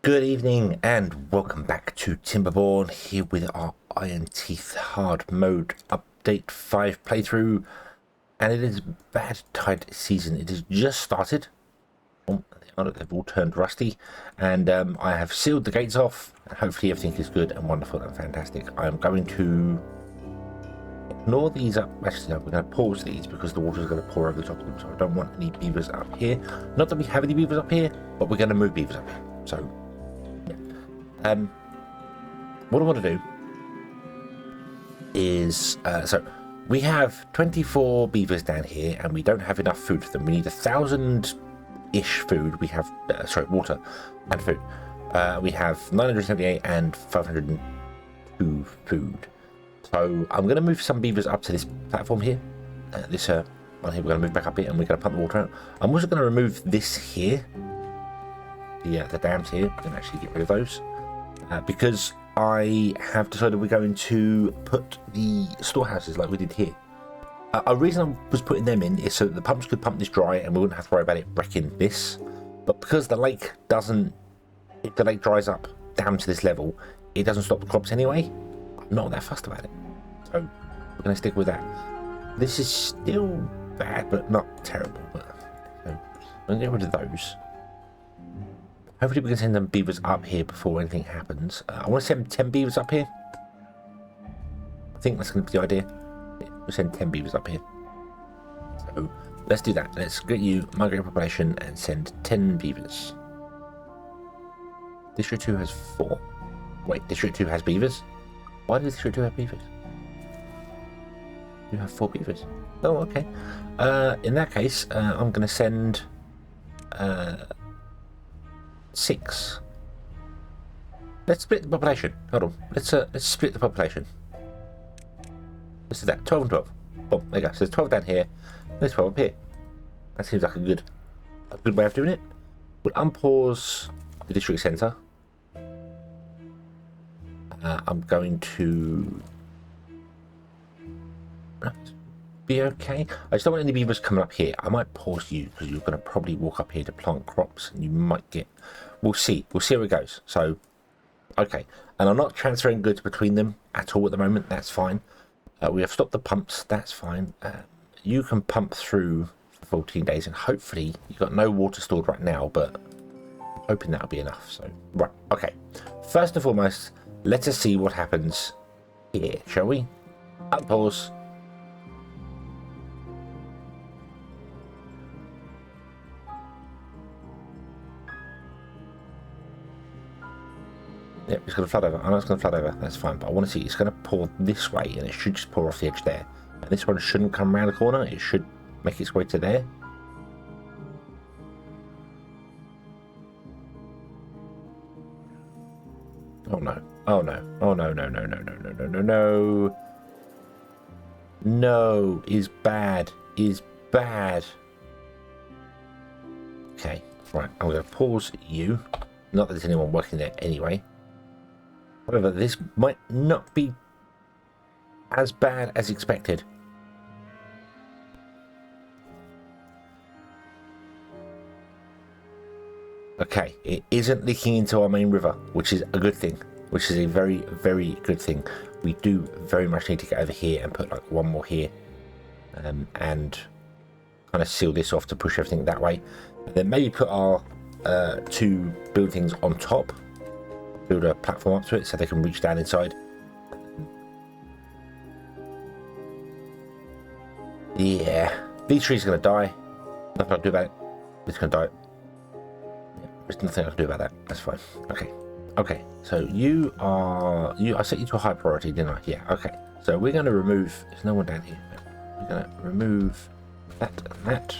Good evening and welcome back to Timberborn, here with our Iron Teeth hard mode update 5 playthrough, and it is bad tide season. It has just started. Oh, they've all turned rusty, and I have sealed the gates off, and hopefully everything is good and wonderful and fantastic. I'm going to ignore these up. Actually, no, we're going to pause these because the water is going to pour over the top of them, so I don't want any beavers up here. Not that we have any beavers up here, but we're going to move beavers up here. So what I want to do is, so we have 24 beavers down here and we don't have enough food for them. We need 1,000-ish food. We have, water and food. We have 978 and 502 food. So I'm going to move some beavers up to this platform here. This one here, we're going to move back up here and we're going to pump the water out. I'm also going to remove this here. The dams here. We can actually get rid of those. Because I have decided we're going to put the storehouses like we did here. A reason I was putting them in is so that the pumps could pump this dry and we wouldn't have to worry about it wrecking this. But because the lake doesn't, if the lake dries up down to this level, it doesn't stop the crops anyway. I'm not that fussed about it. So we're going to stick with that. This is still bad, but not terrible. But, so I'm going to get rid of those. Hopefully we can send them beavers up here before anything happens. I want to send 10 beavers up here. I think that's going to be the idea. Yeah, we'll send 10 beavers up here. So let's do that. Let's get you migrate population and send 10 beavers. District 2 has 4. Wait, District 2 has beavers? Why does District 2 have beavers? You have 4 beavers. Oh, okay. In that case, I'm going to send 6. Let's split the population. Hold on. Let's split the population. Let's do that. 12 and 12. Boom. There you go. So there's 12 down here. There's 12 up here. That seems like a good way of doing it. We'll unpause the district centre. I'm going to be okay. I just don't want any beavers coming up here. I might pause you because you're going to probably walk up here to plant crops and you might get... We'll see how it goes. So, okay. And I'm not transferring goods between them at all at the moment. That's fine. We have stopped the pumps. That's fine. You can pump through for 14 days and hopefully you've got no water stored right now, but I'm hoping that'll be enough. So, right. Okay. First and foremost, let us see what happens here, shall we? Unpause. Yep, it's going to flood over. I know it's going to flood over. That's fine. But I want to see it's going to pour this way and it should just pour off the edge there. And this one shouldn't come around the corner. It should make its way to there. Oh no. Oh no. Oh no, no, no, no, no, no, no, no, no. No is bad. Is bad. Okay. Right. I'm going to pause you. Not that there's anyone working there anyway. However, this might not be as bad as expected. Okay, it isn't leaking into our main river, which is a good thing. Which is a very, very good thing. We do very much need to get over here and put like one more here. And kind of seal this off to push everything that way. And then maybe put our 2 buildings on top. Build a platform up to it so they can reach down inside. Yeah, these trees are going to die. Nothing I can do about it. It's going to die. Yeah, there's nothing I can do about that. That's fine. Okay. Okay. So you are... I set you to a high priority, didn't I? Yeah. Okay. So we're going to remove... There's no one down here. We're going to remove that and that.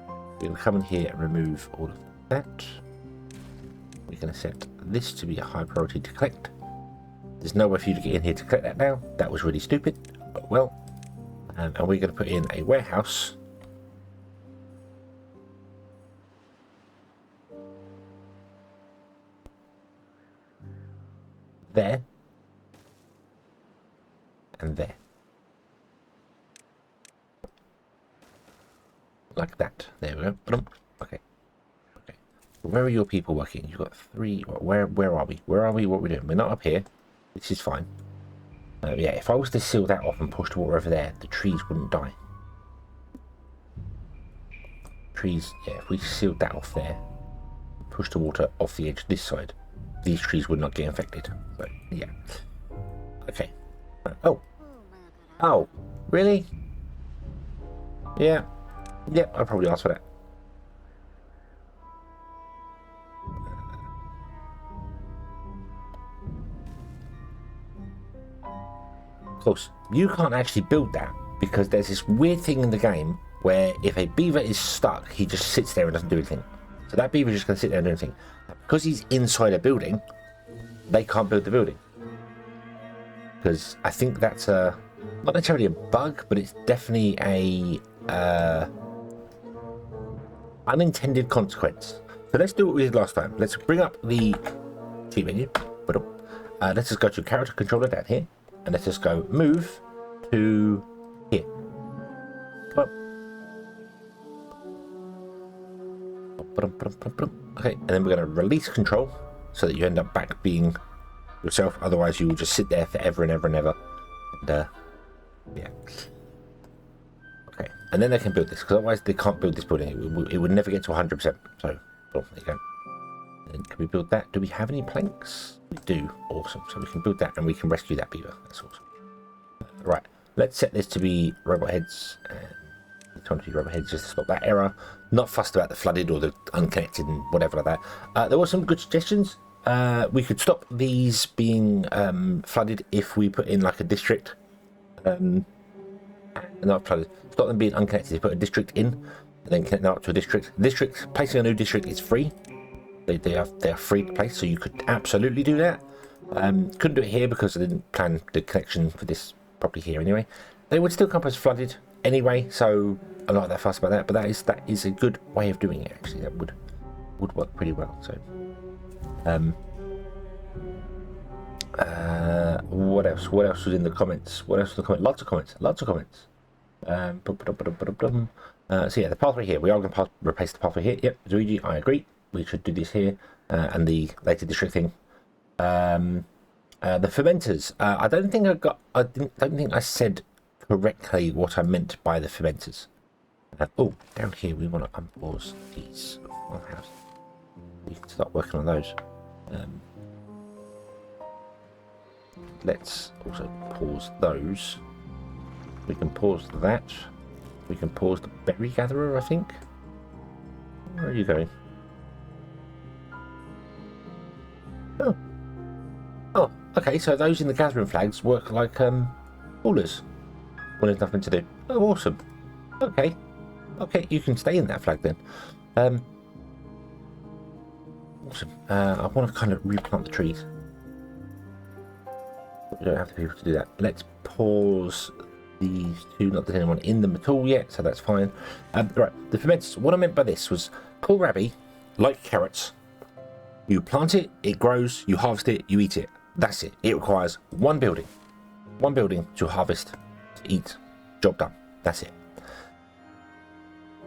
We're going to come in here and remove all of that. We're going to set this to be a high priority to collect. There's no way for you to get in here to collect that now. That was really stupid, but well. And we're going to put in a warehouse. There. And there. Like that. There we go. Okay. Okay. Where are your people working? You've got 3. Where are we? Where are we? What are we doing? We're not up here. This is fine. Yeah, if I was to seal that off and push the water over there, the trees wouldn't die. Trees, yeah, if we sealed that off there, push the water off the edge this side, these trees would not get infected. But yeah. Okay. Oh. Oh, really? Yeah. Yeah, I'll probably ask for that. Of course, you can't actually build that because there's this weird thing in the game where if a beaver is stuck, he just sits there and doesn't do anything. So that beaver is just going to sit there and do anything. Because he's inside a building, they can't build the building. Because I think that's not necessarily a bug, but it's definitely a unintended consequence. So let's do what we did last time. Let's bring up the cheat menu. Let's just go to character controller down here, and let's just go move to here. Come on. Okay, and then we're going to release control so that you end up back being yourself. Otherwise, you will just sit there forever and ever and ever. And yeah. Okay, and then they can build this because otherwise they can't build this building. It would never get to 100%. So, well, there you go. Then can we build that? Do we have any planks? We do. Awesome. So we can build that and we can rescue that beaver. That's awesome. Right. Let's set this to be robot heads. And 20 robot heads just to stop that error. Not fussed about the flooded or the unconnected and whatever like that. There were some good suggestions. We could stop these being flooded if we put in like a district. Not flooded. Stop them being unconnected. You put a district in and then connect them up to a district. Placing a new district is free. They are free to place, so you could absolutely do that. Couldn't do it here because I didn't plan the connection for this properly here anyway. They would still come up as flooded anyway, so I'm not that fussed about that. But that is a good way of doing it. Actually, that would work pretty well. So, what else? What else was in the comments? What else was in the comments? Lots of comments. So yeah, the pathway here. We are going to replace the pathway here. Yep, Luigi, I agree. We should do this here, and the later district thing. The fermenters. I don't think I don't think I said correctly what I meant by the fermenters. Oh, down here we want to unpause these farmhouses. We can start working on those. Let's also pause those. We can pause that. We can pause the berry gatherer, I think. Where are you going? Oh, okay, so those in the gathering flags work like haulers when there's nothing to do. Oh, awesome. Okay, you can stay in that flag then. Awesome. I want to kind of replant the trees. We don't have the people to do that. Let's pause these two. Not there's anyone in them at all yet, so that's fine. Right, the fermenters. What I meant by this was kohlrabi, like carrots. You plant it, it grows, you harvest it, you eat it. That's it. It requires one building to harvest, to eat. Job done. That's it.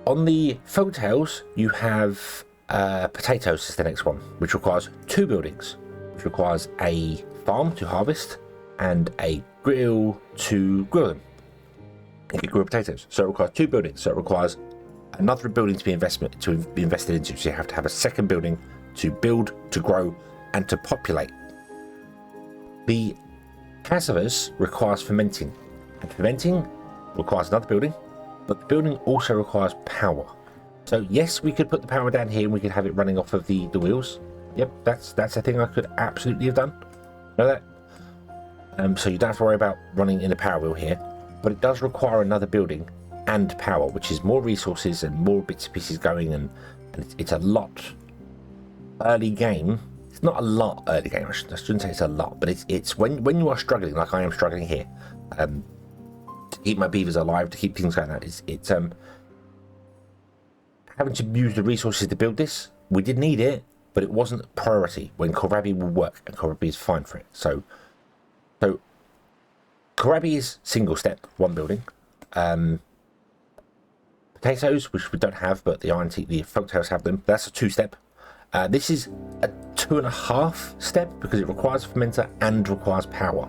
On the folktales, you have potatoes is the next one, which requires 2 buildings, which requires a farm to harvest and a grill to grill them. You can grill potatoes, so it requires 2 buildings. So it requires another building to be invested into. So you have to have a second building to build, to grow, and to populate. The cassavas requires fermenting, and fermenting requires another building, but the building also requires power. So yes, we could put the power down here and we could have it running off of the wheels. Yep, that's a thing I could absolutely have done. Know that? So you don't have to worry about running in a power wheel here, but it does require another building and power, which is more resources and more bits and pieces going, and it's a lot early game. It's not a lot early game. I shouldn't say it's a lot, but it's when you are struggling, like I am struggling here, to keep my beavers alive, to keep things going out. It's having to use the resources to build this. We did need it, but it wasn't a priority when kohlrabi will work, and kohlrabi is fine for it. So kohlrabi is single step, 1 building. Potatoes, which we don't have, but the folktales have them. That's a 2-step. This is a 2.5 step because it requires a fermenter and requires power.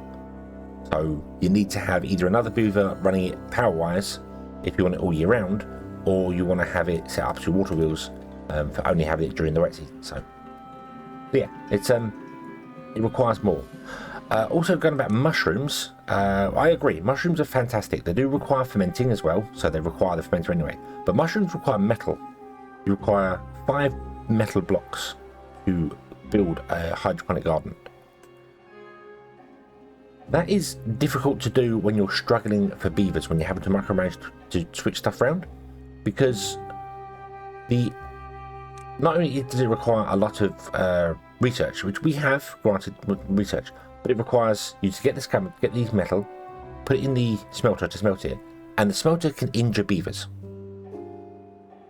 So you need to have either another beaver running it power-wise if you want it all year round, or you want to have it set up to water wheels for only having it during the wet season. So yeah, it requires more. Also going about mushrooms, I agree, mushrooms are fantastic. They do require fermenting as well, so they require the fermenter anyway. But mushrooms require metal. You require 5 metal blocks to build a hydroponic garden. That is difficult to do when you're struggling for beavers, when you're having to micromanage to switch stuff around, because not only does it require a lot of research, which we have granted research, but it requires you to get these metal, put it in the smelter to smelt it, and the smelter can injure beavers.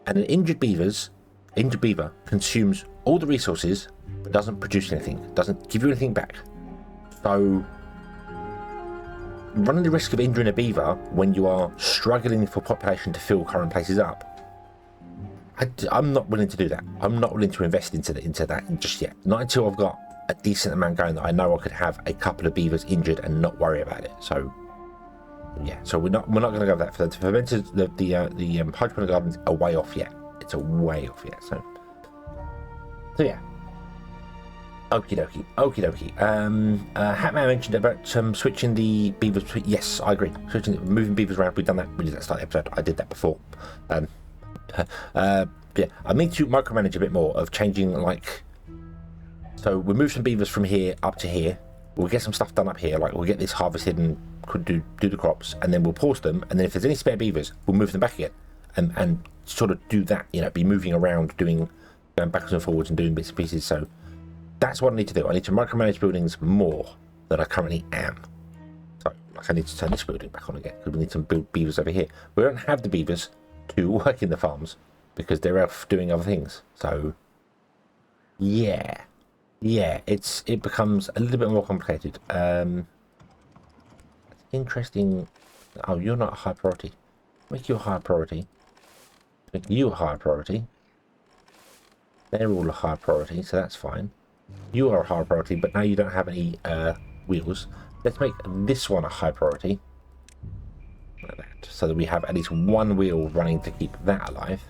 And an injured beaver consumes all the resources but doesn't produce anything, doesn't give you anything back. So running the risk of injuring a beaver when you are struggling for population to fill current places up, I'm not willing to do that. I'm not willing to invest into that just yet. Not until I've got a decent amount going that I know I could have a couple of beavers injured and not worry about it. So yeah, so we're not going to go with that. For the fermenters, the hydroponic garden's a way off yet. It's a way off yet. So yeah. Okie dokie. Hatman mentioned about switching the beavers. Yes, I agree. Moving beavers around. We did that at the start of the episode. I did that before. Yeah, I need to micromanage a bit more of changing, like, so we'll move some beavers from here up to here. We'll get some stuff done up here, like we'll get this harvested and could do the crops, and then we'll pause them, and then if there's any spare beavers, we'll move them back again, and sort of do that, be moving around, going backwards and forwards and doing bits and pieces. So that's what I need to do. I need to micromanage buildings more than I currently am. So, like, I need to turn this building back on again because we need to build beavers over here. We don't have the beavers to work in the farms because they're off doing other things. So, yeah, it becomes a little bit more complicated. It's interesting. Oh, you're not a high priority. Make you a high priority. Make you a high priority. They're all a high priority, so that's fine. You are a high priority, but now you don't have any wheels. Let's make this one a high priority. Like that, so that we have at least one wheel running to keep that alive.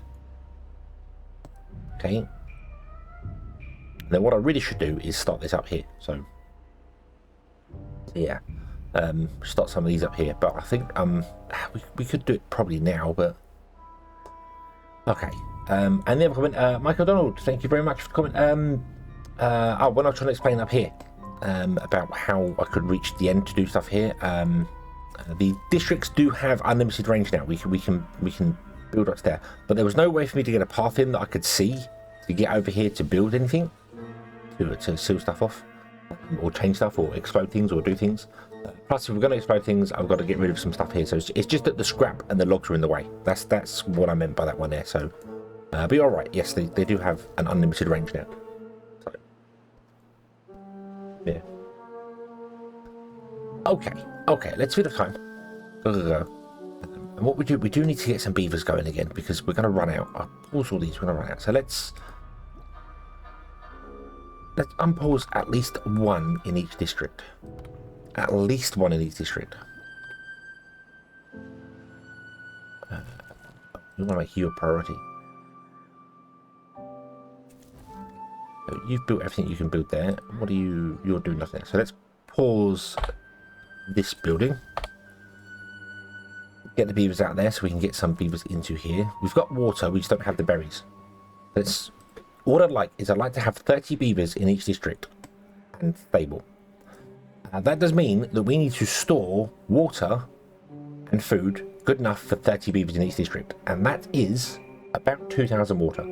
Okay. Then what I really should do is start this up here. So yeah, start some of these up here. But I think we could do it probably now, but okay. And the other comment, Michael Donald, thank you very much for the comment. When I was trying to explain up here about how I could reach the end to do stuff here, the districts do have unlimited range now. We can build up there, but there was no way for me to get a path in that I could see to get over here to build anything, to seal stuff off, or change stuff, or explode things, or do things. Plus, if we're going to explode things, I've got to get rid of some stuff here. So it's just that the scrap and the logs are in the way. That's what I meant by that one there. So, but you're all right. Yes, they do have an unlimited range now. So, yeah. Okay. Let's feed the time. Go. And what we do need to get some beavers going again because we're going to run out. I'll pause all these. We're going to run out. So let's unpause at least one in each district. At least one in each district. We want to make you a priority. So you've built everything you can build there. What are you? You're doing nothing. So let's pause this building. Get the beavers out there so we can get some beavers into here. We've got water, we just don't have the berries. What I'd like to have 30 beavers in each district and stable. That does mean that we need to store water and food good enough for 30 beavers in each district, and that is about 2,000 water.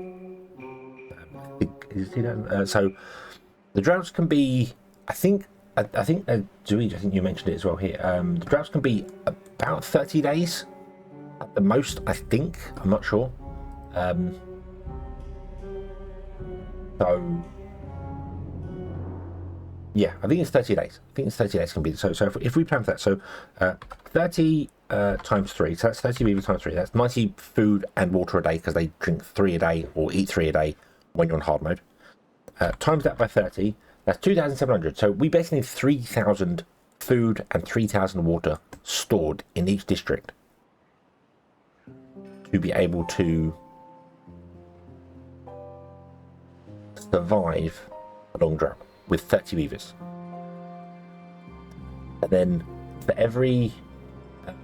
So the droughts can be, I think Zoe, I think you mentioned it as well here. The droughts can be about 30 days at the most, I think. I'm not sure. So yeah, I think it's 30 days. I think it's 30 days can be. So if we plan for that, so 30 times 3, so that's 30 beavers times 3. That's 90 food and water a day because they drink 3 a day or eat 3 a day when you're on hard mode. times that by 30, that's 2,700. So we basically need 3,000 food and 3,000 water stored in each district to be able to survive a long drought with 30 beavers. And then for every,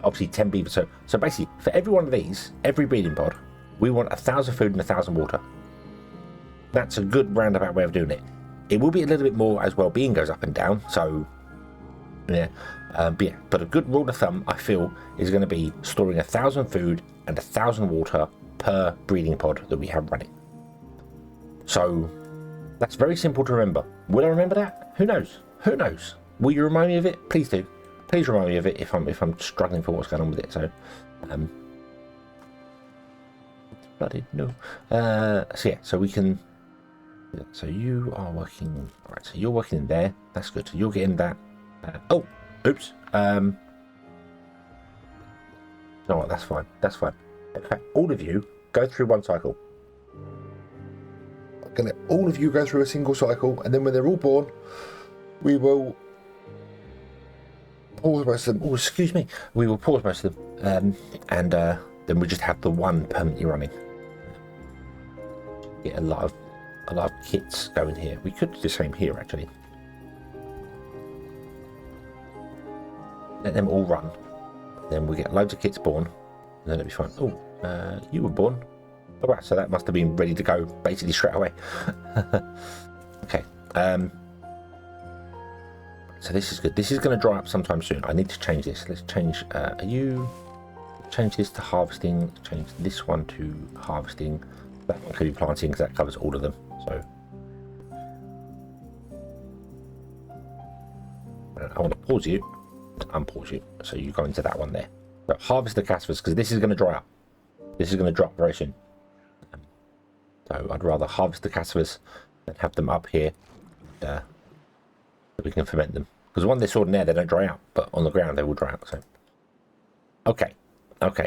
obviously 10 beavers, so basically for every one of these, every breeding pod, we want 1,000 food and 1,000 water. That's a good roundabout way of doing it. It will be a little bit more as well-being goes up and down, so yeah. But a good rule of thumb, I feel, is going to be storing 1,000 food and 1,000 water per breeding pod that we have running. So that's very simple to remember. Will I remember that? Who knows? Who knows? Will you remind me of it? Please do. Please remind me of it if I'm struggling for what's going on with it. So, bloody no. So yeah, so we can. So you are working. All right. So you're working in there. That's good. So you're getting that. Oh, oops. No, what? That's fine. That's fine. In fact, all of you go through one cycle. I'm gonna let all of you go through a single cycle, and then when they're all born, we will pause most of them. Oh, excuse me. We will pause most of them, and then we just have the one permanently running. Get a lot of kits going here. We could do the same here actually. Let them all run. Then we get loads of kits born, and then it'll be fine. Oh, you were born. All right, so that must have been ready to go basically straight away. Okay. So this is good. This is going to dry up sometime soon. I need to change this. Let's change. Change this to harvesting. Change this one to harvesting. That one could be planting because that covers all of them. So I want to pause you, unpause you, so you go into that one there. So harvest the cassavas because this is going to dry up. This is going to drop very soon. So I'd rather harvest the cassavas than have them up here so we can ferment them. Because when they're stored in there, they don't dry out, but on the ground they will dry out. So okay,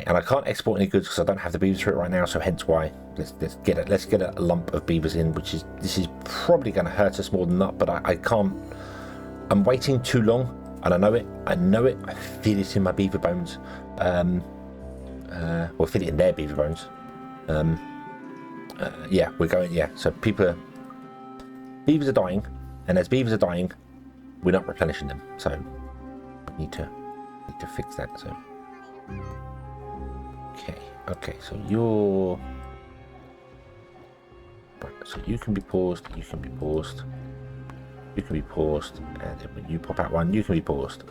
and I can't export any goods because I don't have the beavers for it right now. So hence why let's get a lump of beavers in, this is probably going to hurt us more than that. But I can't. I'm waiting too long, and I know it. I feel it in my beaver bones. We'll feel it in their beaver bones. Yeah, we're going. Yeah, so beavers are dying, and as beavers are dying, we're not replenishing them. So we need to fix that. So okay. So you're right. So you can be paused. You can be paused. You can be paused, and then when you pop out one, you can be paused.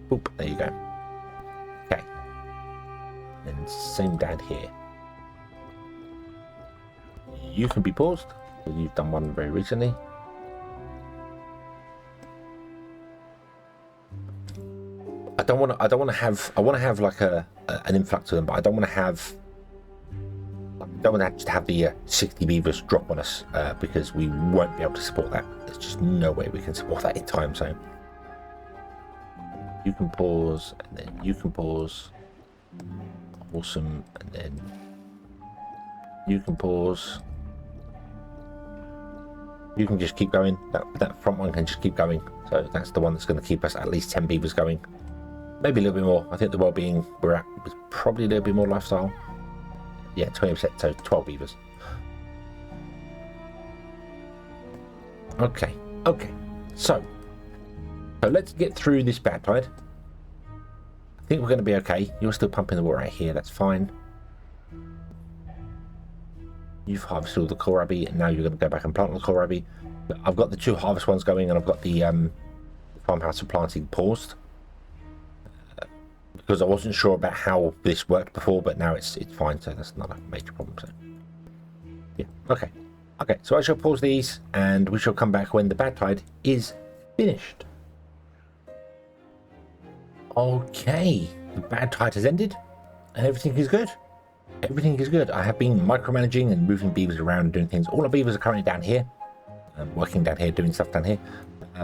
Boop. There you go. Okay. And same down here. You can be paused. You've done one very recently. I want to have like an influx of them, but I don't want to just have the 60 beavers drop on us because we won't be able to support that. There's just no way we can support that in time. So you can pause, and then you can pause. Awesome, and then you can pause. You can just keep going. That front one can just keep going. So that's the one that's going to keep us at least 10 beavers going. Maybe a little bit more. I think the well-being we're at is probably a little bit more lifestyle. Yeah, 20%, so 12 beavers. Okay. So let's get through this bad tide. I think we're going to be okay. You're still pumping the water out here. That's fine. You've harvested all the kohlrabi, and now you're going to go back and plant the kohlrabi. I've got the 2 harvest ones going, and I've got the farmhouse and planting paused because I wasn't sure about how this worked before, but now it's fine, so that's not a major problem. So yeah, okay. So I shall pause these, and we shall come back when the bad tide is finished. Okay, the bad tide has ended, and everything is good. Everything is good. I have been micromanaging and moving beavers around and doing things. All our beavers are currently down here, working down here, doing stuff down here,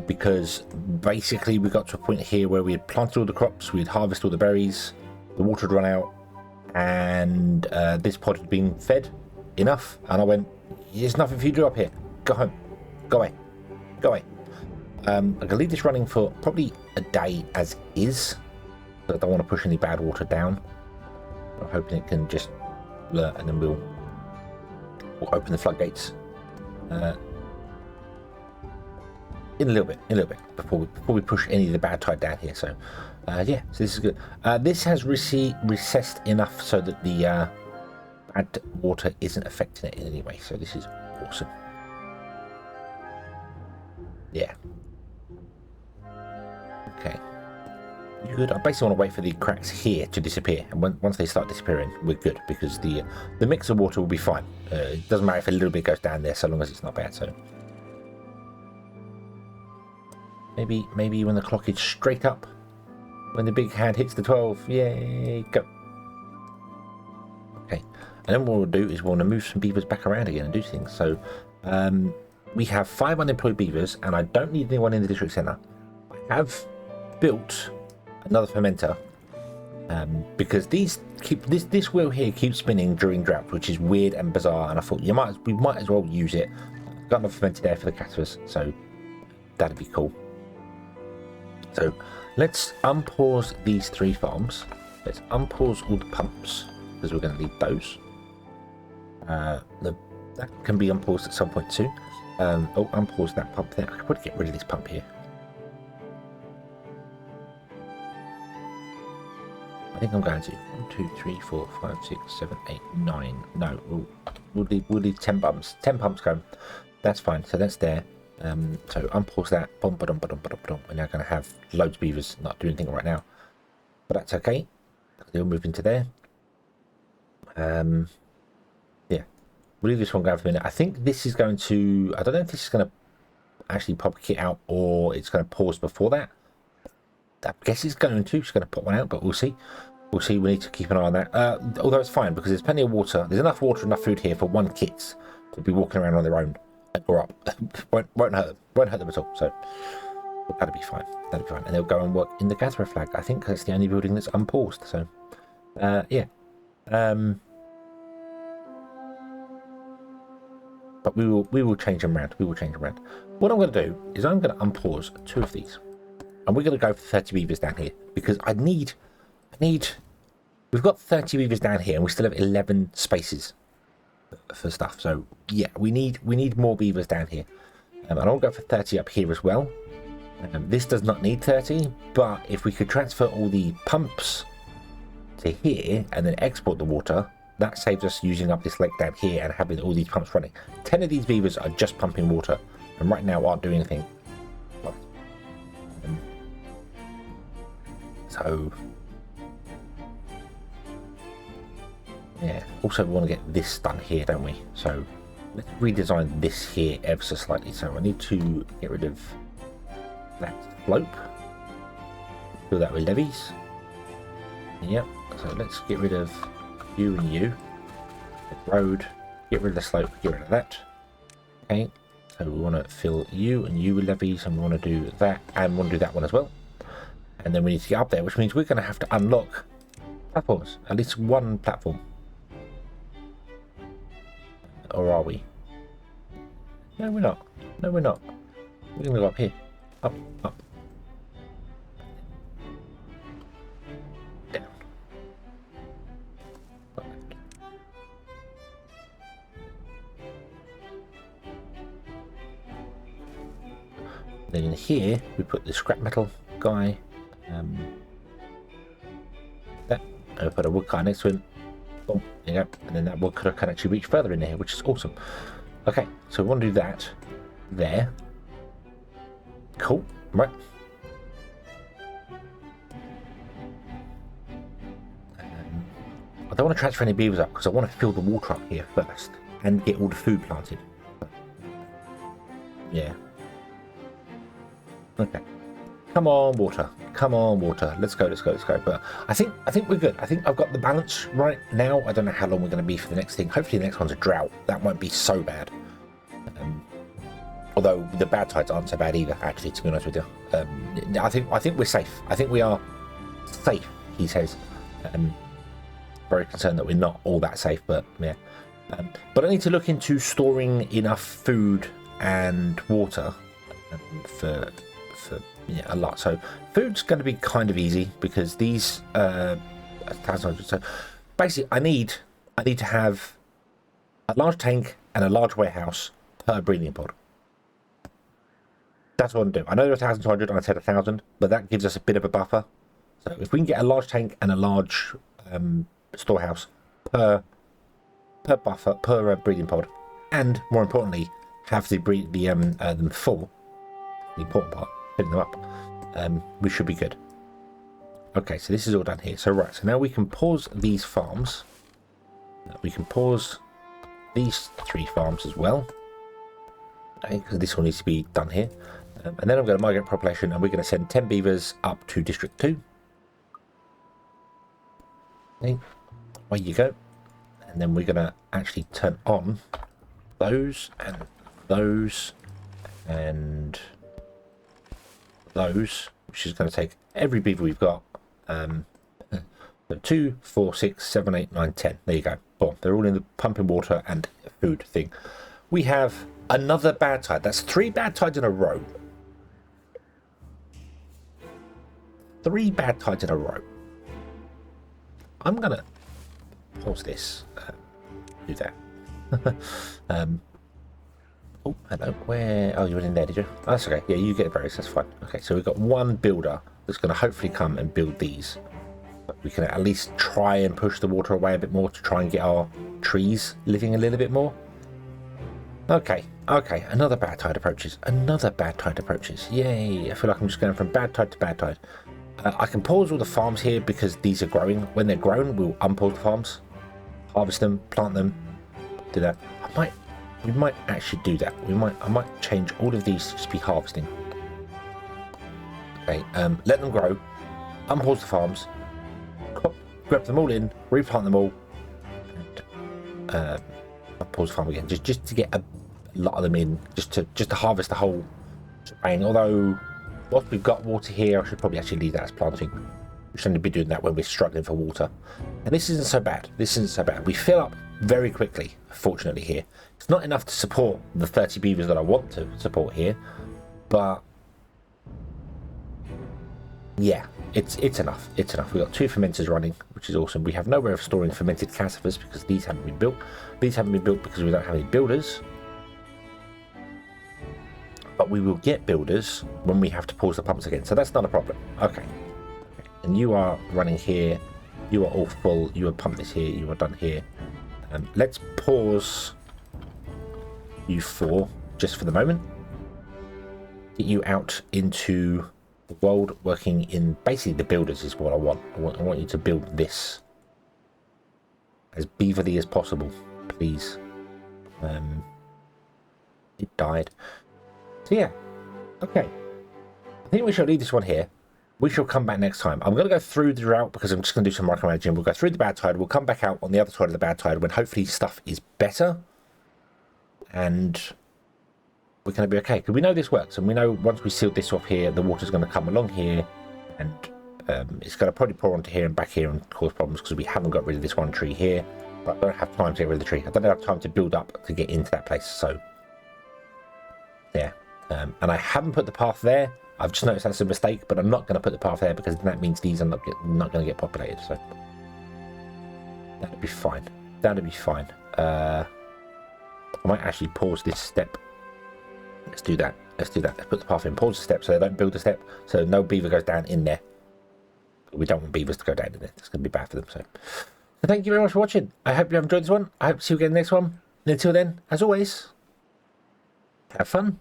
because basically we got to a point here where we had planted all the crops, we had harvested all the berries, the water had run out, and this pod had been fed enough, and I went, there's nothing for you to do up here. Go home. Go away. Go away. I'm going to leave this running for probably a day as is. But I don't want to push any bad water down. I'm hoping it can just blur, and then we'll open the floodgates in a little bit before we push any of the bad tide down here. So yeah, so this is good. This has recessed enough so that the bad water isn't affecting it in any way. So this is awesome. Yeah. Okay. Good. I basically want to wait for the cracks here to disappear, and once they start disappearing, we're good, because the mix of water will be fine. It doesn't matter if a little bit goes down there, so long as it's not bad. So maybe when the clock is straight up, when the big hand hits the 12, yay, go. Okay, and then what we'll do is we'll want to move some beavers back around again and do things. So we have 5 unemployed beavers, and I don't need anyone in the district centre. I have built another fermenter because these this wheel here keeps spinning during drought, which is weird and bizarre, and I thought we might as well use it. I've got another fermenter there for the caterpillars, so that'd be cool. So let's unpause these 3 farms. Let's unpause all the pumps, because we're going to need those. That can be unpaused at some point too. Unpause that pump there. I could probably get rid of this pump here. I think I'm going to 1, 2, 3, 4, 5, 6, 7, 8, 9. No, we'll leave 10 pumps. 10 pumps going. That's fine. So that's there. So unpause that. We're now going to have loads of beavers not doing anything right now, but that's okay. They'll move into there. Yeah, we'll leave this one going for a minute. I think this is going to. I don't know if this is going to actually pop a kit out, or it's going to pause before that. I guess it's going to. It's going to put one out, but we'll see. We'll see. We need to keep an eye on that. Although it's fine, because there's plenty of water. There's enough water, enough food here for 1 kit to be walking around on their own and grow up. won't hurt them. Won't hurt them at all. So that'll be fine. That'll be fine. And they'll go and work in the gatherer flag. I think that's the only building that's unpaused. So yeah. But we will change them around. We will change them around. What I'm going to do is I'm going to unpause 2 of these. And we're going to go for 30 beavers down here, because I need, we've got 30 beavers down here and we still have 11 spaces for stuff. So yeah, we need more beavers down here. And I'll go for 30 up here as well. This does not need 30, but if we could transfer all the pumps to here and then export the water, that saves us using up this lake down here and having all these pumps running. 10 of these beavers are just pumping water and right now aren't doing anything. So yeah, also we want to get this done here, don't we? So let's redesign this here ever so slightly. So I need to get rid of that slope, fill that with levees. Yep, so let's get rid of you and you. The road, get rid of the slope, get rid of that. Okay, so we want to fill you and you with levees, and we want to do that, and we want to do that one as well. And then we need to get up there, which means we're going to have to unlock platforms, at least 1 platform. Or are we? No, we're not. No, we're not. We're going to go up here. Up, up. Down. Up. Then in here, we put the scrap metal guy. That, and we put a wood cutter next to him. Boom, there you go. And then that wood cutter can actually reach further in there, which is awesome. Okay, so we want to do that there. Cool, right. I don't want to transfer any beavers up because I want to fill the water up here first and get all the food planted. Yeah. Okay. Come on, water. Come on, water. Let's go, let's go, let's go. But I think we're good. I think I've got the balance right now. I don't know how long we're going to be for the next thing. Hopefully the next one's a drought. That won't be so bad. Although the bad tides aren't so bad either, actually, to be honest with you. I think we're safe. I think we are safe, he says. Very concerned that we're not all that safe, but yeah. But I need to look into storing enough food and water for yeah, a lot. So food's going to be kind of easy because these 1,100. So basically, I need to have a large tank and a large warehouse per breeding pod. That's what I'm doing. I know there are 1,200 and I said 1,000, but that gives us a bit of a buffer. So if we can get a large tank and a large storehouse per buffer per breeding pod, and more importantly, have them full. The important part, filling them up. We should be good. Okay, so this is all done here. So right, so now we can pause these farms. We can pause these 3 farms as well. Okay, because this one needs to be done here. And then I'm going to migrate population, and we're going to send 10 beavers up to District 2. Okay, away you go. And then we're going to actually turn on those and those and those, which is going to take every beaver we've got. 2, 4, 6, 7, 8, 9, 10. There you go. Boom. They're all in the pumping water and food thing. We have another bad tide. That's 3 bad tides in a row. 3 bad tides in a row. I'm gonna pause this. Do that. Oh, hello. Where? Oh, you went in there, did you? Oh, that's okay. Yeah, you get berries. That's fine. Okay, so we've got one builder that's going to hopefully come and build these. We can at least try and push the water away a bit more to try and get our trees living a little bit more. Okay, okay. Another bad tide approaches. Another bad tide approaches. Yay! I feel like I'm just going from bad tide to bad tide. I can pause all the farms here because these are growing. When they're grown, we'll unpause the farms, harvest them, plant them, do that. We might actually do that. I might change all of these to just be harvesting. Okay, let them grow, unpause the farms, grab them all in, replant them all, and unpause the farm again, just to get a lot of them in, just to harvest the whole shebang. Although, once we've got water here, I should probably actually leave that as planting. We shouldn't be doing that when we're struggling for water. And this isn't so bad. This isn't so bad. We fill up very quickly, fortunately, here. It's not enough to support the 30 beavers that I want to support here, but yeah, it's enough. It's enough. We've got 2 fermenters running, which is awesome. We have no way of storing fermented cassavas because these haven't been built. These haven't been built because we don't have any builders. But we will get builders when we have to pause the pumps again, so that's not a problem. Okay. And you are running here. You are all full. You are pumped this here. You are done here. Let's pause you 4 just for the moment. Get you out into the world working in basically the builders is what I want. I want you to build this as beaverly as possible, please. It died. So yeah, okay. I think we shall leave this one here. We shall come back next time. I'm going to go through the drought because I'm just going to do some micromanaging. We'll go through the bad tide. We'll come back out on the other side of the bad tide when hopefully stuff is better. And we're going to be okay. Because we know this works. And we know once we seal this off here, the water's going to come along here. And it's going to probably pour onto here and back here and cause problems because we haven't got rid of this one tree here. But I don't have time to get rid of the tree. I don't have time to build up to get into that place. So, yeah. And I haven't put the path there. I've just noticed that's a mistake, but I'm not going to put the path there because that means these are not going to get populated. So that'd be fine. That'd be fine. I might actually pause this step. Let's do that. Let's do that. Let's put the path in. Pause the step so they don't build the step. So no beaver goes down in there. We don't want beavers to go down in there. It's going to be bad for them. So thank you very much for watching. I hope you have enjoyed this one. I hope to see you again in the next one. And until then, as always, have fun.